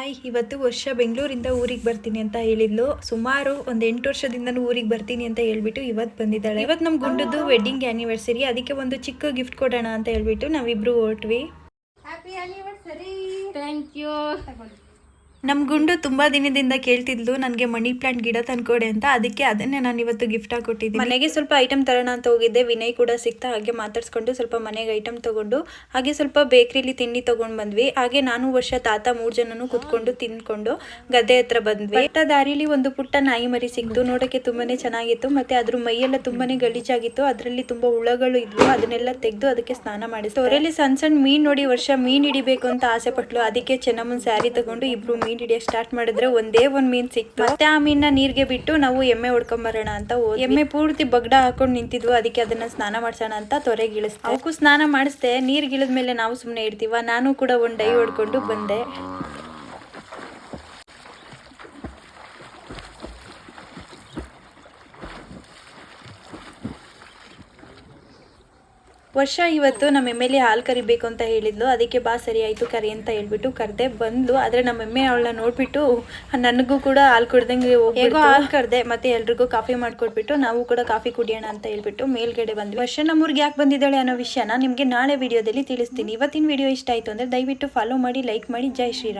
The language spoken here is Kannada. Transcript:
ಹಾಯ್, ಇವತ್ತು ವರ್ಷ ಬೆಂಗಳೂರಿಂದ ಊರಿಗೆ ಬರ್ತೀನಿ ಅಂತ ಹೇಳಿದ್ಲು. ಸುಮಾರು ಒಂದು 8 ವರ್ಷದಿಂದನೂ ಊರಿಗೆ ಬರ್ತೀನಿ ಅಂತ ಹೇಳ್ಬಿಟ್ಟು ಇವತ್ತು ಬಂದಿದ್ದಾಳೆ. ಇವತ್ತು ನಮ್ಮ ಗುಂಡದ್ದು ವೆಡ್ಡಿಂಗ್ ಆ್ಯನಿವರ್ಸರಿ, ಅದಕ್ಕೆ ಒಂದು ಚಿಕ್ಕ ಗಿಫ್ಟ್ ಕೊಡೋಣ ಅಂತ ಹೇಳ್ಬಿಟ್ಟು ನಾವಿಬ್ರು ಹೊರಟ್ವಿ. Happy anniversary. Thank you. ನಮ್ಮ ಗುಂಡು ತುಂಬ ದಿನದಿಂದ ಕೇಳ್ತಿದ್ಲು ನನಗೆ ಮನಿ ಪ್ಲಾಂಟ್ ಗಿಡ ತಂದ್ಕೊಡೆ ಅಂತ. ಅದಕ್ಕೆ ಅದನ್ನೇ ನಾನು ಇವತ್ತು ಗಿಫ್ಟ್ ಆಗಿ ಕೊಟ್ಟಿದ್ದೀನಿ. ಮನೆಗೆ ಸ್ವಲ್ಪ ಐಟಮ್ ತರೋಣ ಅಂತ ಹೋಗಿದ್ದೆ. ವಿನಯ್ ಕೂಡ ಸಿಕ್ತಾ, ಹಾಗೆ ಮಾತಾಡ್ಸ್ಕೊಂಡು ಸ್ವಲ್ಪ ಮನೆಗೆ ಐಟಮ್ ತಗೊಂಡು ಹಾಗೆ ಸ್ವಲ್ಪ ಬೇಕ್ರಿಲಿ ತಿಂಡಿ ತಗೊಂಡು ಬಂದ್ವಿ. ಹಾಗೆ ನಾನು ವರ್ಷ ತಾತ 3 ಜನನು ಕುತ್ಕೊಂಡು ತಿನ್ಕೊಂಡು ಗದ್ದೆ ಹತ್ರ ಬಂದ್ವಿ. ಬೆಟ್ಟ ದಾರಿಲಿ ಒಂದು ಪುಟ್ಟ ನಾಯಿ ಮರಿ ಸಿಕ್ತು. ನೋಡೋಕೆ ತುಂಬಾನೇ ಚೆನ್ನಾಗಿತ್ತು. ಮತ್ತೆ ಅದ್ರ ಮೈಯೆಲ್ಲ ತುಂಬಾನೇ ಗಲೀಜಾಗಿತ್ತು. ಅದರಲ್ಲಿ ತುಂಬಾ ಹುಳಗಳು ಇದ್ವು. ಅದನ್ನೆಲ್ಲ ತೆಗೆದು ಅದಕ್ಕೆ ಸ್ನಾನ ಮಾಡಿಸ್ತು. ಅವರಲ್ಲಿ ಸಣ್ಣ ಸಣ್ಣ ಮೀನ್ ನೋಡಿ ವರ್ಷ ಮೀನ್ ಹಿಡಿಬೇಕು ಅಂತ ಆಸೆ ಪಟ್ಲು. ಅದಕ್ಕೆ ಚೆನ್ನಮ್ಮನ ಸ್ಯಾರಿ ತಗೊಂಡು ಇಬ್ರು ಮೀನ್ ಹಿಡಿಯಕ್ಕೆ ಸ್ಟಾರ್ಟ್ ಮಾಡಿದ್ರೆ ಒಂದೇ ಒಂದು ಮೀನ್ ಸಿಕ್ತು. ಮತ್ತೆ ಆ ಮೀನ್ನ ನೀರ್ಗೆ ಬಿಟ್ಟು ನಾವು ಎಮ್ಮೆ ಹೊಡ್ಕೊಂಡ್ ಬರೋಣ ಅಂತ ಹೋದ್ವಿ. ಎಮ್ಮೆ ಪೂರ್ತಿ ಬಗ್ಡ ಹಾಕೊಂಡು ನಿಂತಿದ್ವು. ಅದಕ್ಕೆ ಅದನ್ನ ಸ್ನಾನ ಮಾಡ್ಸೋಣ ಅಂತ ತೊರೆಗೆ ಇಳಿಸ್ದೆ. ಅವಕ್ಕೂ ಸ್ನಾನ ಮಾಡಿಸ್ದೆ. ನೀರ್ಗೆ ಇಳಿದ್ಮೇಲೆ ನಾವು ಸುಮ್ಮನೆ ಇರ್ತೀವ. ನಾನು ಕೂಡ ಒಂದು ಡೈ ಹೊಡ್ಕೊಂಡು ಬಂದೆ. ವರ್ಷ ಇವತ್ತು ನಮ್ಮ ಎಮ್ಮೆಲಿ ಹಾಲು ಕರಿಬೇಕು ಅಂತ ಹೇಳಿದ್ಲು. ಅದಕ್ಕೆ ಬಾ ಸರಿ ಆಯಿತು ಕರಿ ಅಂತ ಹೇಳ್ಬಿಟ್ಟು ಕರೆದೆ. ಬಂದ್ಲು. ಆದರೆ ನಮ್ಮ ಎಮ್ಮೆ ಅವಳನ್ನ ನೋಡ್ಬಿಟ್ಟು ನನಗೂ ಕೂಡ ಹಾಲು ಕುಡ್ದಂಗೆ ಹೇಗೋ ಹಾಲು ಕರೆದೆ. ಮತ್ತೆ ಎಲ್ರಿಗೂ ಕಾಫಿ ಮಾಡ್ಕೊಟ್ಬಿಟ್ಟು ನಾವು ಕೂಡ ಕಾಫಿ ಕುಡಿಯೋಣ ಅಂತ ಹೇಳ್ಬಿಟ್ಟು ಮೇಲ್ಗಡೆ ಬಂದ್ವಿ. ವರ್ಷ ನಮ್ಮೂರಿಗೆ ಯಾಕೆ ಬಂದಿದ್ದಾಳೆ ಅನ್ನೋ ವಿಷಯನ ನಿಮಗೆ ನಾಳೆ ವಿಡಿಯೋದಲ್ಲಿ ತಿಳಿಸ್ತೀನಿ. ಇವತ್ತಿನ ವಿಡಿಯೋ ಇಷ್ಟ ಆಯಿತು ಅಂದರೆ ದಯವಿಟ್ಟು ಫಾಲೋ ಮಾಡಿ, ಲೈಕ್ ಮಾಡಿ. ಜೈ ಶ್ರೀರಾಮ್.